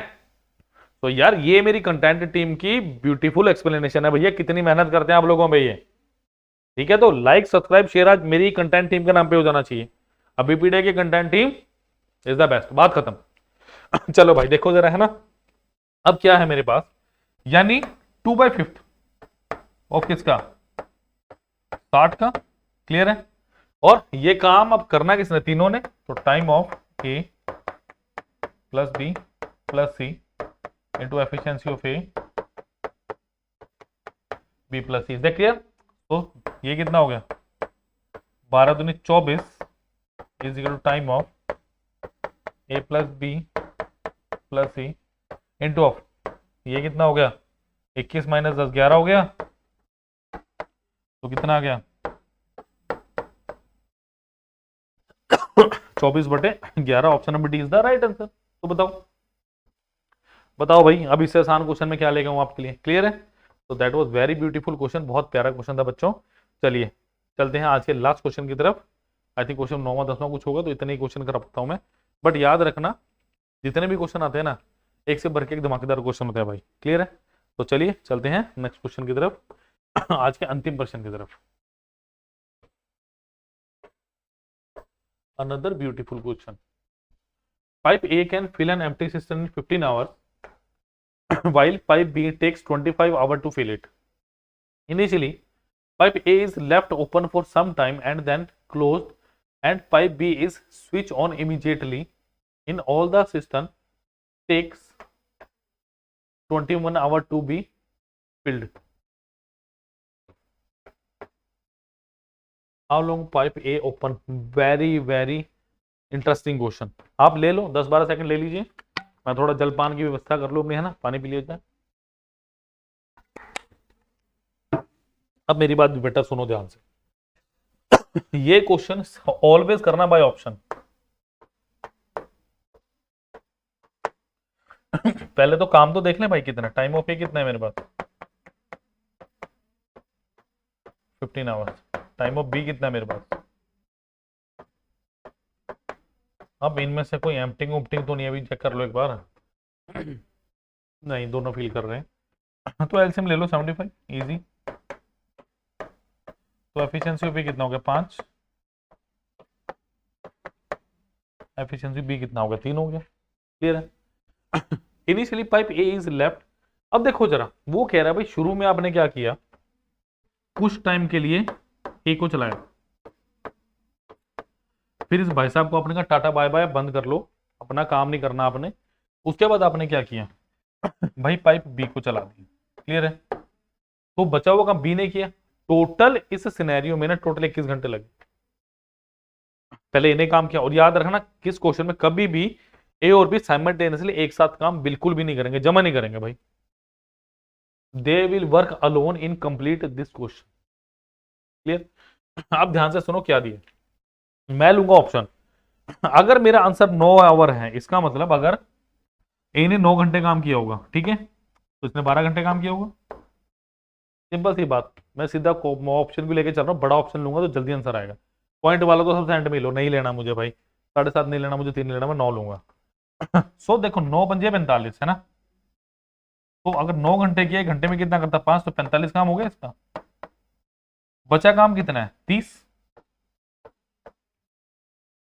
तो यार ये मेरी कंटेंट टीम की ब्यूटीफुल एक्सप्लेनेशन है भैया, कितनी मेहनत करते हैं आप लोगों में ये, ठीक है। तो लाइक सब्सक्राइब शेयर आज मेरी कंटेंट टीम के नाम पे हो जाना चाहिए। अभी पीडे की content team is the best, बात खत्म। चलो भाई देखो जरा, है ना, अब क्या है मेरे पास, यानी 2/5 ऑफ किसका 60 का, क्लियर है। और ये काम अब करना किसने, तीनों ने, तो time of A plus B plus C into efficiency of A B plus C, is clear. तो ये कितना हो गया 12 दूनी 24 is equal to time of A plus B plus C into of, ये कितना हो गया 21 - 10 11 हो गया, तो कितना आ गया 24/11। Option number D is the right answer. तो बताओ भाई, अब इससे आसान क्वेश्चन में क्या लेगा हूं आपके लिए, क्लियर है। तो that was very beautiful question, बहुत प्यारा क्वेश्चन था बच्चों। चलिए चलते हैं आज के लास्ट क्वेश्चन की तरफ, आई थिंक क्वेश्चन 9वां 10वां कुछ होगा, तो इतने ही क्वेश्चन कर पाता हूँ मैं। बट याद रखना, जितने भी क्वेश्चन आते हैं ना, एक से भर के एक धमाकेदार क्वेश्चन होता है भाई। क्लियर है? तो चलिए चलते हैं नेक्स्ट क्वेश्चन की तरफ, आज के अंतिम प्रश्न की तरफ। Another beautiful question. Pipe A can fill an empty system in 15 hours while pipe B takes 25 hours to fill it. Initially, pipe A is left open for some time and then closed, and pipe B is switched on immediately. In all, the system takes 21 hours to be filled. How long pipe A open? Very interesting question. आप ले लो 10-12 सेकंड ले लीजिए, मैं थोड़ा जलपान की व्यवस्था कर लूँ अपनी, है ना, पानी पी लिया जाए। अब मेरी बात बेटा सुनो ध्यान से। ये क्वेश्चन ऑलवेज करना बाय ऑप्शन। पहले तो काम तो देख ले भाई, कितना टाइम ऑफ ए कितना है मेरे पास, 15 आवर्स। टाइम ऑफ बी कितना है मेरे पास। अब इनमें से कोई एम्प्टिंग उम्प्टिंग तो नहीं है, अभी चेक कर लो एक बार। नहीं, दोनों फील कर रहे हैं। तो एलसीएम ले लो 75, इजी। तो एफिशिएंसी ऑफ बी कितना हो गया, 5। एफिशिएंसी बी कितना हो गया, 3 हो गया। क्लियर है? Initially pipe A is left. अब देखो जरा, वो कह रहा है भाई शुरू में आपने क्या किया, कुछ टाइम के लिए ए को चलाया, फिर इस भाई साहब को आपने कहा टाटा बाय बाय, बंद कर लो, अपना काम नहीं करना आपने। उसके बाद आपने क्या किया भाई, पाइप बी को चला दिया। क्लियर है? तो बचा हुआ काम बी ने किया। टोटल इस सिनेरियो में ना टोटल 21 घंटे लगे। पहले इन्हें काम किया, और याद रखना किस क्वेश्चन में कभी भी ए और बी साइमल्टेनियसली एक साथ काम बिल्कुल भी नहीं करेंगे, जमा नहीं करेंगे भाई। They will work alone in complete this question. Clear? आप ध्यान से सुनो क्या दिया, मैं लूंगा ऑप्शन। अगर मेरा आंसर 9 आवर है, इसका मतलब अगर ए ने 9 घंटे काम किया होगा, ठीक है, तो इसने 12 घंटे काम किया होगा। सिंपल सी बात। मैं सीधा ऑप्शन भी लेके चल रहा हूँ, बड़ा ऑप्शन लूंगा तो जल्दी आंसर आएगा। पॉइंट वाला तो सबसे एंड में लो, नहीं लेना मुझे भाई, 7.5 नहीं लेना मुझे, 3 नहीं लेना, मैं 9 लूंगा। सो देखो 9 पंजे 45 है ना, तो अगर 9 घंटे किया, 1 घंटे में कितना करता, 5, तो 45 काम हो गया इसका। बचा काम कितना है, 30।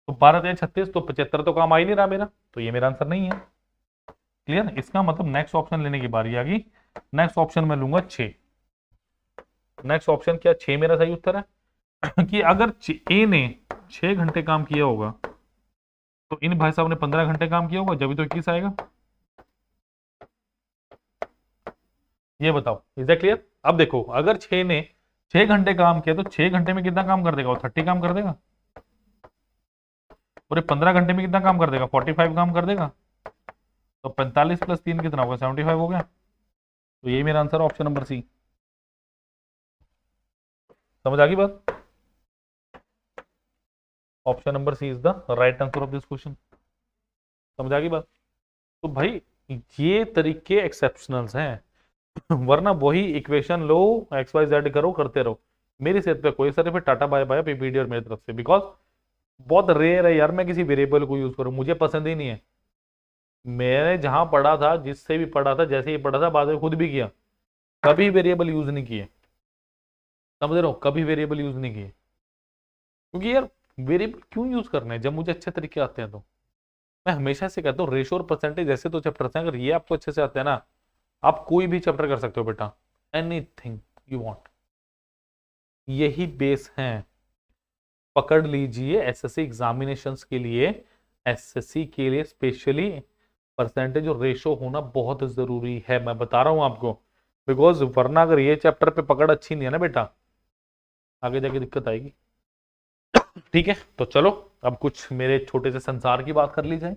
तो 12 36, तो 75 तो काम आ ही नहीं रहा मेरा, तो ये मेरा आंसर नहीं है। क्लियर? इसका मतलब नेक्स्ट ऑप्शन लेने की बारी आ गई। नेक्स्ट ऑप्शन में लूंगा 6। नेक्स्ट ऑप्शन क्या, 6 मेरा सही उत्तर है। कि अगर ए ने 6 घंटे काम किया होगा, तो इन भाई साहब ने 15 घंटे काम किया होगा, जब तो 21 आएगा। ये बताओ, इज दैट क्लियर? अब देखो, अगर 6 ने 6 घंटे काम किया, तो 6 घंटे में कितना काम कर देगा, वो 30 काम कर देगा। और 15 घंटे में कितना काम कर देगा, 45 काम कर देगा। तो 45 + 3 कितना होगा, 75 हो गया। तो यही मेरा आंसर, ऑप्शन नंबर सी। समझ आ गई बात? Option number C is the right answer of this question. समझ आ गई बात? तो भाई ये तरीके एक्सेप्शनल्स हैं। वरना वही इक्वेशन लो, एक्स वाई जेड करो, करते रहो। मेरी सेहत पे कोई असर नहीं, फिर टाटा बाय बाय पीपीडी और मेरी तरफ से। बिकॉज बहुत रेयर है यार मैं किसी वेरिएबल को यूज करूं, मुझे पसंद ही नहीं है। मैंने जहां पढ़ा था, जिससे भी पढ़ा था, जैसे ही पढ़ा था, बाद में खुद भी किया, कभी वेरिएबल यूज नहीं किए। समझ रहे हो? कभी वेरिएबल यूज नहीं किए, क्योंकि यार वेरिएबल क्यों यूज करने जब मुझे अच्छे तरीके आते हैं। तो मैं हमेशा से कहता हूँ, रेशो और परसेंटेज ऐसे तो चैप्टर्स हैं, अगर ये आपको अच्छे से आते हैं ना, आप कोई भी चैप्टर कर सकते हो बेटा, एनीथिंग यू वांट। यही बेस है, पकड़ लीजिए। एसएससी एग्जामिनेशंस के लिए, एसएससी के लिए स्पेशली परसेंटेज और रेशो होना बहुत जरूरी है, मैं बता रहा हूं आपको। बिकॉज वरना अगर ये चैप्टर पे पकड़ अच्छी नहीं है ना बेटा, आगे जाके दिक्कत आएगी। ठीक है, तो चलो अब कुछ मेरे छोटे से संसार की बात कर ली जाए।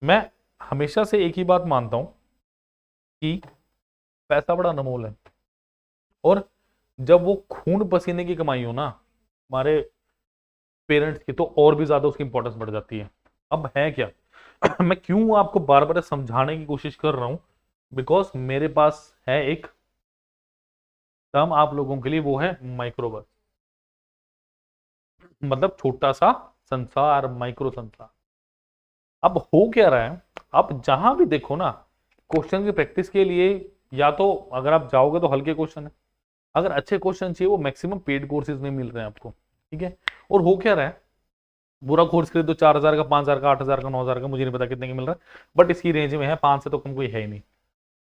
मैं हमेशा से एक ही बात मानता हूं कि पैसा बड़ा अनमोल है, और जब वो खून पसीने की कमाई हो ना हमारे पेरेंट्स की, तो और भी ज्यादा उसकी इंपॉर्टेंस बढ़ जाती है। अब है क्या, मैं क्यों आपको बार बार समझाने की कोशिश कर रहा हूं, बिकॉज मेरे पास है एक टर्म आप लोगों के लिए, वो है माइक्रोबस। मतलब छोटा सा संसार, माइक्रो संसार। अब हो क्या रहा है, आप जहां भी देखो ना क्वेश्चन की प्रैक्टिस के लिए, या तो अगर आप जाओगे तो हल्के क्वेश्चन है, अगर अच्छे क्वेश्चन चाहिए वो मैक्सिमम पेड कोर्सेज में मिल रहे हैं आपको, ठीक है। और हो क्या रहा है, पूरा कोर्स खरीदो 4,000 का, 5,000 का, 8,000 का, 9,000 का, मुझे नहीं पता कितने का मिल रहा है, बट इसकी रेंज में है, 5 से तो कम कोई है ही नहीं।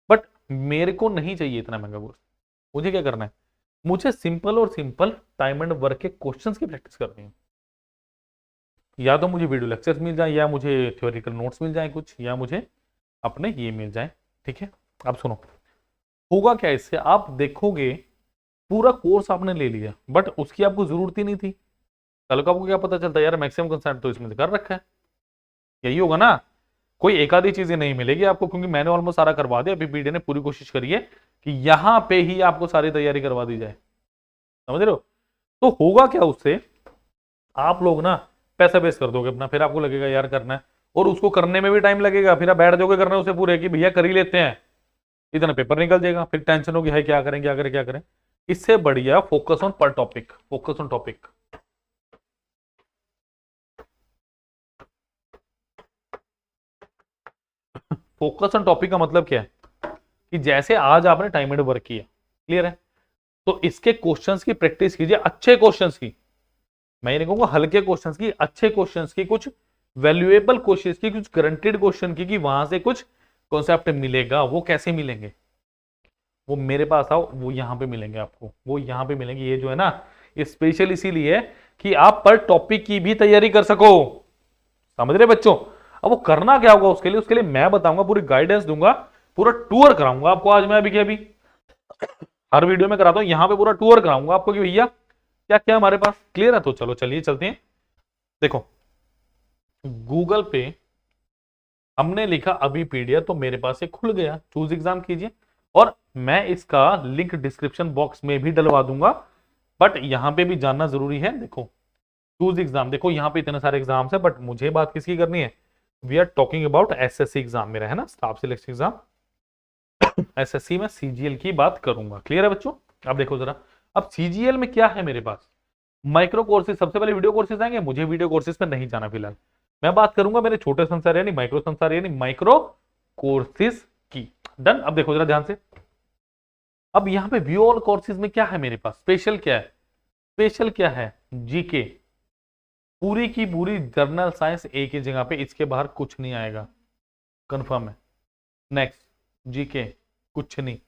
बट मेरे को नहीं चाहिए इतना महंगा कोर्स। मुझे क्या करना है, मुझे सिंपल और सिंपल टाइम एंड वर्क के क्वेश्चंस की प्रैक्टिस करनी है। या तो मुझे वीडियो लेक्चर्स मिल जाए, या मुझे थ्योरेटिकल नोट्स मिल जाए कुछ, या मुझे अपने ये मिल जाए, ठीक है। अब सुनो, होगा क्या इससे, आप देखोगे पूरा कोर्स आपने ले लिया बट उसकी आपको जरूरत ही नहीं थी। कल को आपको क्या पता चलता है, यार मैक्सिमम कंसेंट तो इसमें से कर रखा है। यही होगा ना, कोई एक आधी चीजें नहीं मिलेगी आपको, क्योंकि मैंने ऑलमोस्ट सारा करवा दिया। पीपीडी ने पूरी कोशिश करी है कि यहां पे ही आपको सारी तैयारी करवा दी जाए, समझ रहे हो। तो होगा क्या उससे, आप लोग ना पैसा वेस्ट कर दोगे अपना, फिर आपको लगेगा यार करना है, और उसको करने में भी टाइम लगेगा, फिर आप बैठ जाओगे करने उसे पूरे कि भैया कर ही लेते हैं, इतना पेपर निकल जाएगा, फिर टेंशन होगी है क्या करें क्या करें क्या करें। इससे बढ़िया फोकस ऑन पर topic, focus on topic. Focus on topic का मतलब क्या है कि जैसे आज आपने टाइम एंड वर्क किया, क्लियर है, तो इसके क्वेश्चंस की प्रैक्टिस कीजिए, अच्छे क्वेश्चंस की। मैं ये नहीं कहूंगा हल्के क्वेश्चंस की, अच्छे क्वेश्चंस की, कुछ वैल्यूएबल क्वेश्चंस की, कुछ गारंटेड क्वेश्चन की, कि वहां से कुछ कॉन्सेप्ट मिलेगा। वो कैसे मिलेंगे, वो मेरे पास आओ, वो यहां पे मिलेंगे आपको, वो यहां पे मिलेंगे। ये जो है ना, ये स्पेशल इसीलिए कि आप पर टॉपिक की भी तैयारी कर सको, समझ रहे बच्चों। अब वो करना क्या होगा उसके लिए, उसके लिए मैं बताऊंगा, पूरी गाइडेंस दूंगा, पूरा टूर कराऊंगा आपको। आज मैं अभी के अभी हर वीडियो में कराता हूं, यहां पे पूरा टूर कराऊंगा आपको कि भैया क्या क्या हमारे पास, क्लियर है। तो चलो चलिए चलते हैं। देखो गूगल पे हमने लिखा अभी पीडीएफ, तो मेरे पास ये खुल गया, चूज एग्जाम कीजिए, और मैं इसका लिंक डिस्क्रिप्शन बॉक्स में भी डलवा दूंगा। बट यहां पे भी जानना जरूरी है, देखो चूज एग्जाम, देखो यहां पे इतने सारे एग्जाम्स है, बट मुझे बात किसकी करनी है, we are talking about SSC exam मेरा है ना, स्टाफ सिलेक्शन एग्जाम। एसएससी में सीजीएल की बात करूंगा, क्लियर है बच्चों। अब देखो जरा, अब सीजीएल में क्या है मेरे पास, माइक्रो कोर्सेज, सबसे पहले वीडियो कोर्सेज आएंगे, मुझे वीडियो कोर्सेज पे नहीं जाना फिलहाल। मैं बात करूंगा मेरे छोटे संसार यानी माइक्रो संसार यानी माइक्रो कोर्सेज की। डन। अब देखो जरा ध्यान से, अब यहां पे व्यू ऑल कोर्सेज में क्या है मेरे पास, स्पेशल क्या है, स्पेशल क्या है, जीके, पूरी की पूरी जर्नल साइंस एक ही जगह पे, इसके बाहर कुछ नहीं आएगा, कंफर्म है। नेक्स्ट जीके, कुछ नहीं।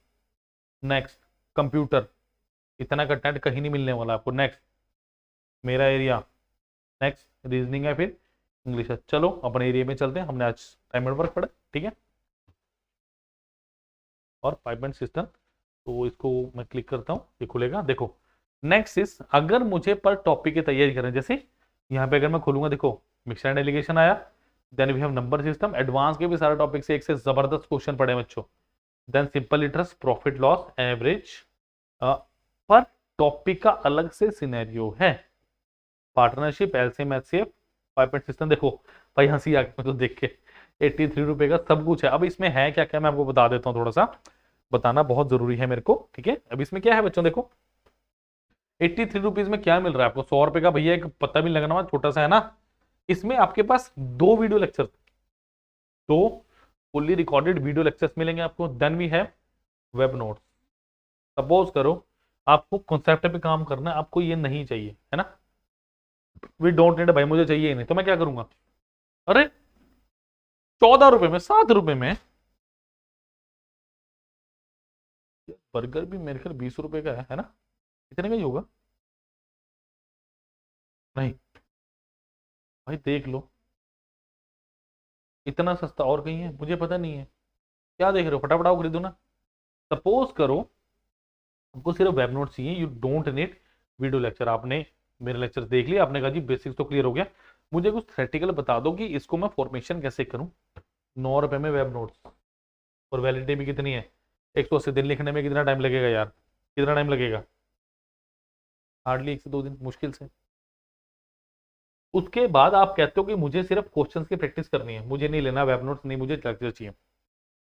नेक्स्ट कंप्यूटर, इतना कंटेंट कहीं नहीं मिलने वाला आपको। नेक्स्ट मेरा एरिया, नेक्स्ट रीजनिंग है, फिर इंग्लिश है। चलो अपने एरिया में चलते हैं, हमने आज टाइम वर्क पढ़ा, ठीक है। और 5 मिनट सिस्टम, तो इसको मैं क्लिक करता हूँ, ये खुलेगा। देखो नेक्स्ट इज, अगर मुझे पर टॉपिक की तैयारी करें, जैसे यहाँ पे अगर मैं खोलूंगा, देखो मिक्सर एंड एलिगेशन आया, then we have number system, advance के भी सारे टॉपिक से एक से जबरदस्त क्वेश्चन पढ़े बच्चों। Then simple interest, profit loss, average, पर टॉपिक का अलग से सिनेरियो है, partnership, LCM, HCF, 5 minute system. देखो भाई हंसी आ गई तो देख के, 83 रुपए का सब कुछ है। अब इसमें है क्या क्या मैं आपको बता देता हूँ, थोड़ा सा बताना बहुत जरूरी है मेरे को, ठीक है। अब इसमें क्या है बच्चों, देखो 83 रुपीज में क्या मिल रहा है आपको, 100 रुपए का भैया एक पता भी लगना छोटा सा है ना। इसमें आपके पास 2 video lecture, 2 fully recorded video lectures मिलेंगे आपको। देन वी है वेब नोट्स। सपोज करो आपको कॉन्सेप्ट पे काम करना है, आपको ये नहीं चाहिए है ना, वी डोंट नीड, भाई मुझे चाहिए ही नहीं, तो मैं क्या करूंगा, अरे 14 रुपए में, 7 रुपए में बर्गर भी मेरे ख्याल 20 रुपए का है ना, इतने का ही होगा। नहीं भाई देख लो, इतना सस्ता और कहीं है, मुझे पता नहीं है, क्या देख रहे हो, फटाफट आओ खरीदो ना। सपोज करो आपको सिर्फ वेब नोट चाहिए, you don't need video lecture. आपने मेरे लेक्चर देख लिया, आपने कहा जी बेसिक्स तो क्लियर हो गया, मुझे कुछ थ्योरेटिकल बता दो कि इसको मैं फॉर्मेशन कैसे करूं। 9 रुपए में वेब नोट्स, और वैलिडिटी भी कितनी है, 180 दिन। लिखने में कितना टाइम लगेगा यार, कितना टाइम लगेगा, हार्डली 1 से 2 दिन मुश्किल से। उसके बाद आप कहते हो कि मुझे सिर्फ क्वेश्चंस की प्रैक्टिस करनी है, मुझे नहीं लेना वेब नोट्स, नहीं मुझे लेक्चर चाहिए।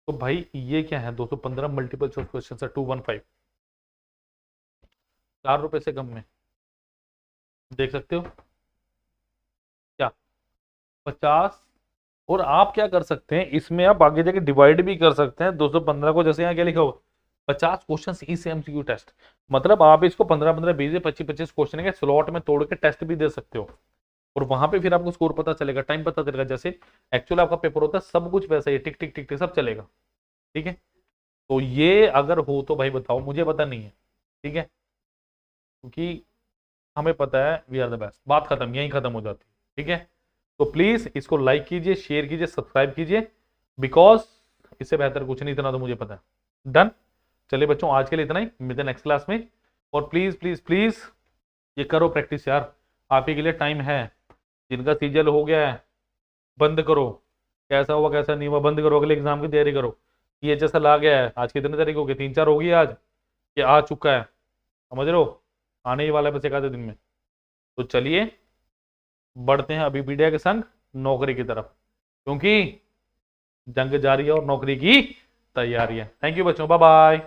तो भाई ये क्या है, 215 मल्टीपल चॉइस क्वेश्चन है, 215, 4 रुपए से कम में, देख सकते हो। 50। और आप क्या कर सकते हैं, इसमें आप आगे जाके डिवाइड भी कर सकते हैं 215 को, जैसे यहाँ क्या लिखा हो 50 क्वेश्चन इस एमसीक्यू टेस्ट। मतलब आप इसको 15-15, 20, 25-25 क्वेश्चन के स्लॉट में तोड़ के टेस्ट भी दे सकते हो, और वहां पे फिर आपको स्कोर पता चलेगा, टाइम पता चलेगा, जैसे एक्चुअल आपका पेपर होता है, सब कुछ वैसा ही टिक टिक टिक टिक सब चलेगा। ठीक है, तो ये अगर हो तो भाई बताओ, मुझे पता नहीं है। ठीक है, क्योंकि हमें पता है वी आर द बेस्ट, बात खत्म, यहीं खत्म हो जाती है। ठीक है, तो प्लीज इसको लाइक कीजिए, शेयर कीजिए, सब्सक्राइब कीजिए, बिकॉज इससे बेहतर कुछ नहीं, इतना तो मुझे पता है। डन। चलिए बच्चों, आज के लिए इतना ही, मिलते हैं नेक्स्ट क्लास में। और प्लीज प्लीज प्लीज ये करो प्रैक्टिस यार, आप ही के लिए टाइम है। जिनका सीजल हो गया है बंद करो, कैसा हुआ कैसा नहीं हुआ बंद करो, अगले एग्जाम की तैयारी करो। ये जैसा ला गया है, आज कितने तारीख हो गई, 3-4 हो गई आज, ये आ चुका है, समझ रहे हो, आने ही वाला है बस एक आधे दिन में। तो चलिए बढ़ते हैं अभी मीडिया के संग नौकरी की तरफ, क्योंकि जंग जारी है और नौकरी की तैयारी है। थैंक यू बच्चों, बाय बाय।